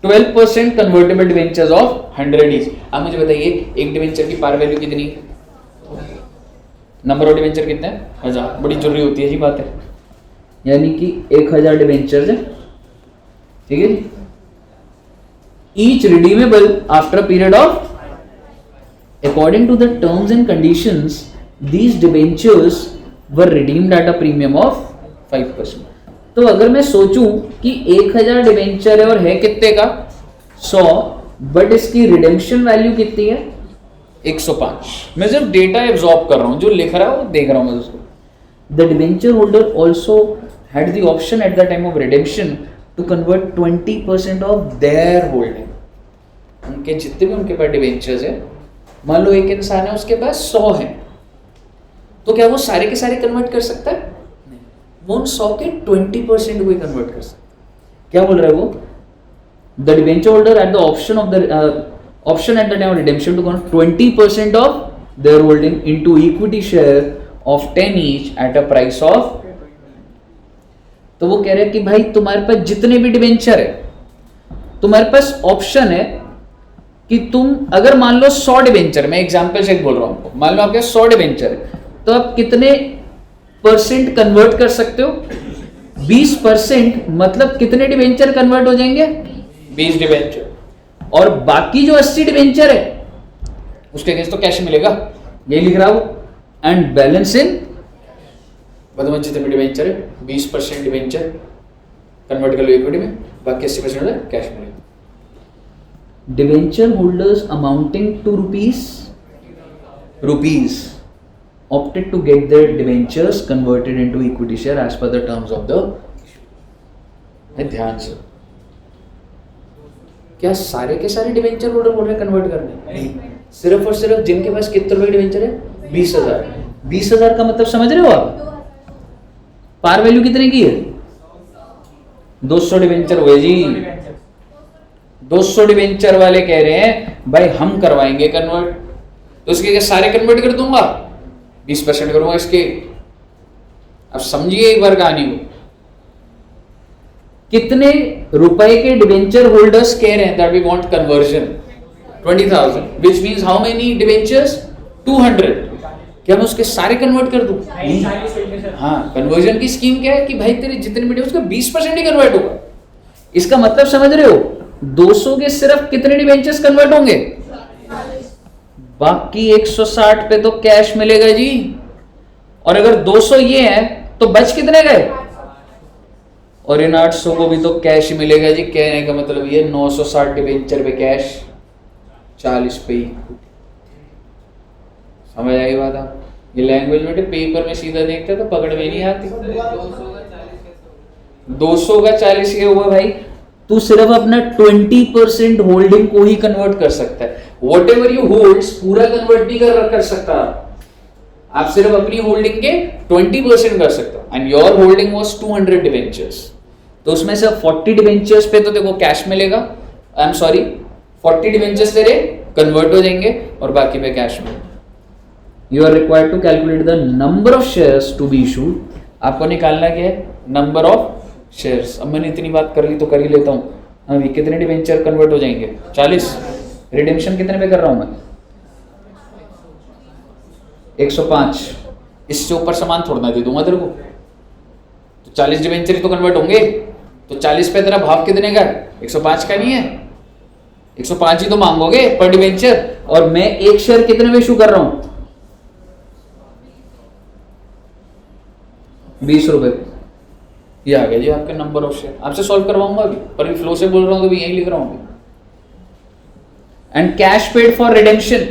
1012% convertible debentures of 100 each. अब मुझे बताइए एक डिवेंचर की पार वैल्यू कितनी है, नंबर ऑफ डिवेंचर कितने हैं, 1000। बड़ी जरूरी होती है जी बात है, यानी कि 1000 डिवेंचर्स है, ठीक है जी। Each redeemable after period of According to the terms and conditions, these debentures were redeemed at a premium of 5%. तो अगर मैं सोचूं कि 1000 डिबेंचर है और है कितने का 100, बट इसकी रिडेम्पशन वैल्यू कितनी है 105. मैं सिर्फ डेटा एब्जॉर्ब कर रहा हूं, जो लिख रहा है वो देख रहा हूं मैं उसको. The debenture holder also had the option at the time of redemption to convert 20% of their holding. उनके जितने भी उनके पास डिबेंचर्स है, मान लो एक इंसान है उसके पास 100 है, तो क्या वो सारे के सारे कन्वर्ट कर सकता है? नहीं, वो उन 100 के 20% को ही कन्वर्ट कर सकता है. क्या बोल रहा है वो? The debenture holder at the option of the option at the time of redemption to convert 20% of their holding into equity share of 10 each at a price of. तो वो कह रहे हैं कि भाई तुम्हारे पास जितने भी डिबेंचर है, तुम्हारे पास ऑप्शन है कि तुम अगर मान लो 100 डिबेंचर, मैं एग्जांपल से बोल रहा हूं, मान लो आपके 100 डिबेंचर है, तो आप कितने परसेंट कन्वर्ट कर सकते हो? 20%. मतलब कितने डिबेंचर कन्वर्ट हो जाएंगे? 20 डिबेंचर. और बाकी जो 80 डिबेंचर है उसके अगेंस्ट तो कैश मिलेगा, ये लिख रहा हूं. एंड बैलेंस इन, मतलब जितने भी डिबेंचर है 20% डिबेंचर कन्वर्ट कर लो इक्विटी में, बाकी 80% कैश मिलेगा. Debenture holders amounting to rupees opted to get their debentures converted into equity share as per the terms of the. ध्यान से, क्या सारे के सारे डिबेंचर होल्डर बोल रहे हैं कन्वर्ट करने? नहीं, सिर्फ और सिर्फ जिनके पास कितने रुपए डिबेंचर है 20,000. 20,000 का मतलब समझ रहे हो आप? पार वैल्यू कितने की है? 200 डिबेंचर हुए जी. 200 डिबेंचर वाले कह रहे हैं भाई हम करवाएंगे कन्वर्ट, तो इसके क्या सारे कन्वर्ट कर दूंगा? 20% करूंगा इसके. अब समझिए एक बार कहानी को. कितने रुपए के डिबेंचर होल्डर्स कह रहे हैं that we want conversion? 20,000, which means how many debentures? 200. क्या मैं उसके सारे कन्वर्ट कर दूं? नहीं. हाँ, कन्वर्जन की स्कीम क्या है कि भाई तेरे जितने भी उसका 20% ही कन्वर्ट होगा. इसका मतलब समझ रहे हो? 200 के सिर्फ कितने डिबेंचर्स कन्वर्ट होंगे? बाकी 160 पे तो कैश मिलेगा जी. और अगर 200 ये है तो बच कितने गए? और इन 800 को भी तो कैश मिलेगा जी. कहने का मतलब ये 960 डिबेंचर पे कैश, 40 पे. समझ आई बात? आप ये लैंग्वेज में पेपर में सीधा देखते तो पकड़ में नहीं आती. 200 का 40 ये हुआ भाई. तू सिर्फ अपना 20% होल्डिंग को ही कन्वर्ट कर सकता है. वॉट एवर यू होल्ड्स पूरा कन्वर्ट नहीं कर सकता. आप सिर्फ अपनी होल्डिंग के 20% कर सकते हो. And your holding was 200 debentures, तो उसमें से 40 डिबेंचर्स पे तो देखो कैश मिलेगा. आई एम सॉरी, 40 डिबेंचर्स तेरे कन्वर्ट हो जाएंगे और बाकी पे कैश मिलेगा. You are required to calculate the number of shares to be issued. आपको निकालना क्या है? Number of shares. अब मैंने इतनी बात कर ली तो कर ही लेता हूं. अभी कितने डिबेंचर कन्वर्ट हो जाएंगे? 40. रिडेम्पशन कितने पे कर रहा हूं मैं? 105. इससे ऊपर सामान थोड़ा ना दे दूंगा तेरे को. तो 40 डिबेंचर तो कन्वर्ट होंगे, तो 40 पे तेरा भाव कितने का? 105 का नहीं है. 105 ही तो मांगोगे पर डिबेंचर. और मैं एक शेयर कितने में इशू कर रहा हूं? 20 रुपए. ये आ गया जी आपके नंबर ऑफ शेयर. आपसे सॉल्व करवाऊंगा अभी, पर फ्लो से बोल रहा हूं तो भी यही लिख रहा हूं. And cash paid for redemption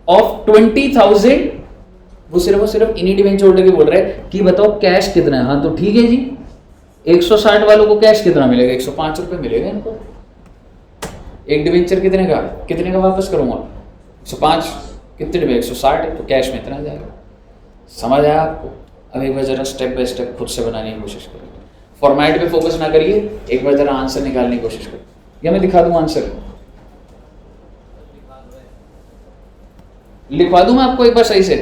of 20,000. वो सिर्फ इन्हीं डिबेंचर होल्डर के बोल रहे हैं कि बताओ कैश कितना है. हाँ तो ठीक है जी. 160 वालों को कैश कितना मिलेगा? 105 रुपए मिलेगा इनको. एक डिबेंचर कितने का वापस करूंगा? 105. कितने डिबेंचर? 160 है, तो कैश में इतना जाएगा. समझ आया आपको? अब एक बार जरा स्टेप बाय स्टेप खुद से बनाने की कोशिश करिए. फॉर्मेट पे फोकस ना करिए, एक बार जरा आंसर निकालने की कोशिश करिए. या मैं दिखा दूं आंसर? लिखवा दूं मैं आपको एक बार सही से?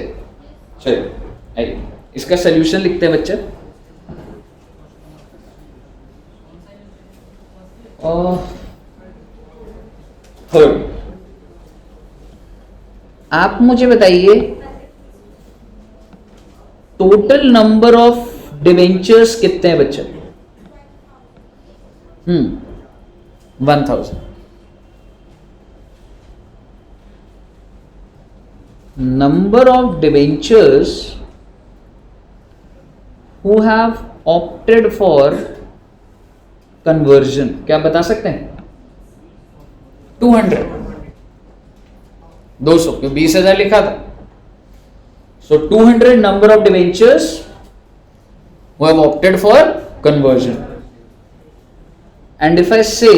चलिए आइए इसका सोल्यूशन लिखते हैं बच्चे. थर्ड, आप मुझे बताइए टोटल नंबर ऑफ डिबेंचर्स कितने हैं बच्चे? 1000. Number of debentures who have opted for conversion, क्या बता सकते हैं? 200, 200, क्यों 20,000 लिखा था. सो 200 number of debentures who have opted for conversion. And if I से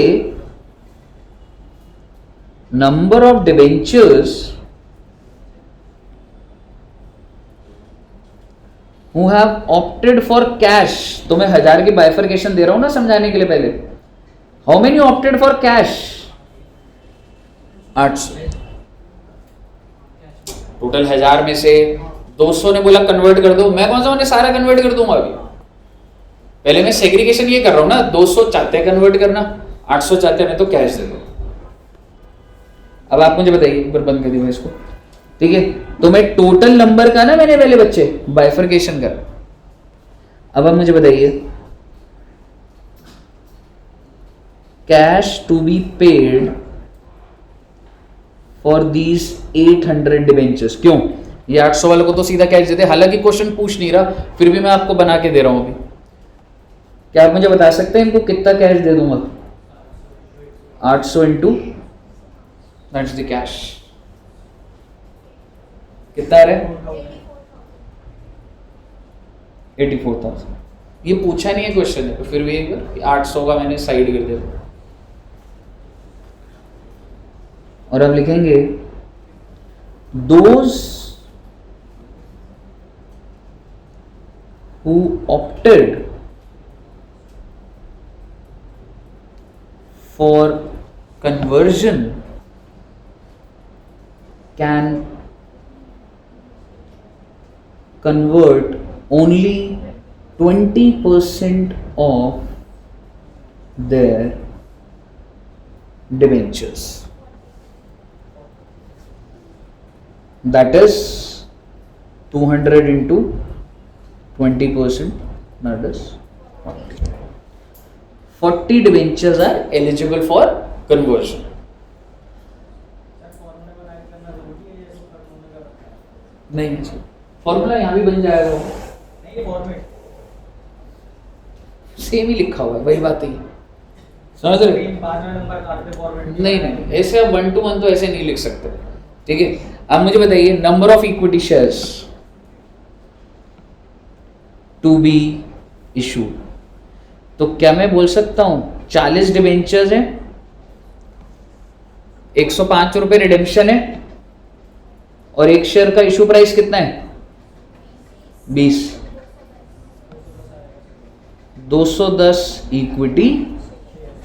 number of debentures who have opted for cash, तो मैं 1000 की बाइफर्केशन दे रहा हूं ना समझाने के लिए. पहले how many opted for cash? 800. Total 1000 में से 200 ने बोला कन्वर्ट कर दो. मैं कौन सा मैंने सारा कन्वर्ट कर दूंगा अभी. पहले मैं सेग्रीगेशन ये कर रहा हूं ना. 200 चाहते हैं कन्वर्ट करना, 800 चाहते हैं मैं तो कैश दे दो. अब आप मुझे बताइए, एक बार बंद कर दिया इसको. ठीक है, तो मैं टोटल नंबर का ना मैंने पहले बच्चे बाइफर्केशन कर. अब आप मुझे बताइए, cash to be paid for these 800 debentures. क्यों? ये 800 वालों को तो सीधा कैश देते, हालांकि क्वेश्चन पूछ नहीं रहा, फिर भी मैं आपको बना के दे रहा हूं अभी. क्या आप मुझे बता सकते हैं इनको कितना कैश दे दूंगा? 800 इंटू दैट्स द कैश. कितना आ रहा है? 84,000. ये पूछा नहीं है क्वेश्चन है, तो फिर भी एक बार 800 का मैंने साइड कर दिया. और अब लिखेंगे those who opted for conversion can convert only 20% of their debentures. That is 200 into 20%, that is 40 debentures are eligible for conversion. नहीं फॉर्मूला यहाँ भी बन जाएगा. सेम ही लिखा हुआ है, वही बात है. समझ रहे? नहीं, ऐसे आप 1 to 1 तो ऐसे नहीं लिख सकते. ठीक है, अब मुझे बताइए number of equity shares to be issue. तो क्या मैं बोल सकता हूं 40 डिबेंचर्स हैं, 105 रुपए रिडेम्पशन है, और एक शेयर का इशू प्राइस कितना है? 20. 210 इक्विटी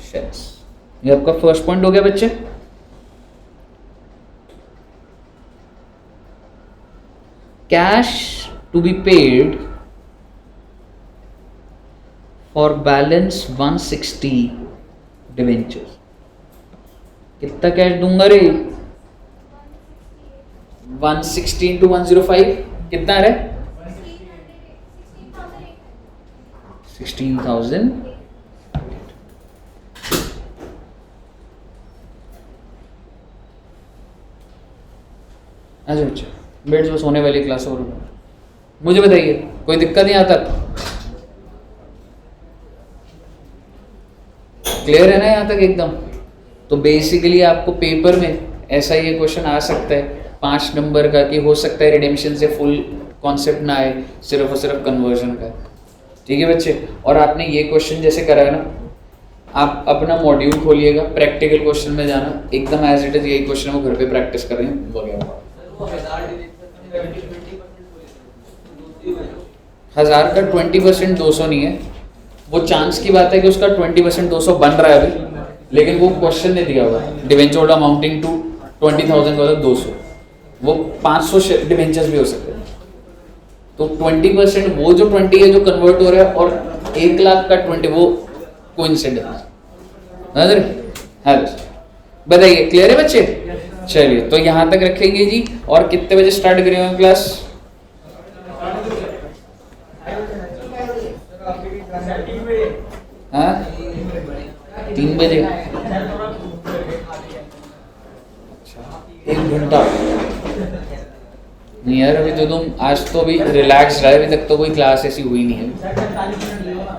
शेयर्स. ये आपका फर्स्ट पॉइंट हो गया बच्चे. Cash to be paid for balance 160 debentures. कितना कैश दूंगा रे? 160 into 105 कितना आ रहा है? 16,000. अच्छा अच्छा, बेड्स बस होने वाली क्लास और. मुझे बताइए कोई दिक्कत नहीं आता? क्लियर है ना यहाँ तक एकदम? तो बेसिकली आपको पेपर में ऐसा ये क्वेश्चन आ सकता है 5 नंबर का, कि हो सकता है रिडेम्पशन से फुल कॉन्सेप्ट ना आए, सिर्फ और सिर्फ कन्वर्जन का. ठीक है बच्चे, और आपने ये क्वेश्चन जैसे करा है ना, आप अपना मॉड्यूल खोलिएगा, प्रैक्टिकल क्वेश्चन में जाना, एकदम एज इट इज यही क्वेश्चन वो घर पे प्रैक्टिस करें वगैरह. 1000 का 20% 200 नहीं है, वो चांस की बात है कि उसका 20% 200 बन रहा है अभी, लेकिन वो क्वेश्चन नहीं दिया हुआ. डिवेंचर अमाउंटिंग टू 20,000 का 200, वो 500 डिवेंचर्स भी हो सकते हैं. तो 20% वो जो 20 है जो कन्वर्ट हो रहा है, और 1 लाख का 20 वो कोइंसिडेंस. बताइए क्लियर है बच्चे? चलिए तो यहां तक रखेंगे जी. और कितने बजे स्टार्ट करेंगे क्लास? हाँ 3 बजे. अच्छा 1 घंटा. नहीं यार अभी तो तुम आज तो अभी रिलैक्स रहा है, अभी तक तो कोई क्लास ऐसी हुई नहीं है। सर 45 मिनट लो ना।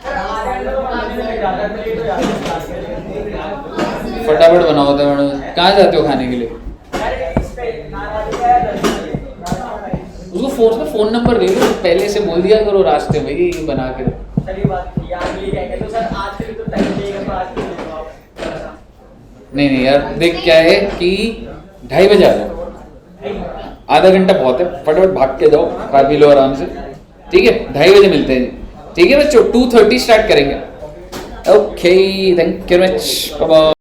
सर आधे घंटे तो बनाने में लग जाता है, तो लेट हो जाता है क्लास के लिए। फटाफट बना होता है मैडम। कहाँ जाते हो खाने के लिए? सर इस पे नाराज है 10 बजे। उसको फोन नंबर दे दो, पहले से बोल दिया करो रास्ते में ये बना के दो। सर ये बात थी, आप ये कहेंगे तो सर आज के लिए तो टाइम देगा, तो आज के लिए दो आप। नहीं यार देख क्या है कि 2:30 बजे आ जाओ, आधा घंटा बहुत है, फटाफट भाग के जाओ, खा पी लो आराम से, ठीक है? 2:30 बजे मिलते हैं, ठीक है बच्चों? 2:30 स्टार्ट करेंगे। Okay, thank you very much, bye bye.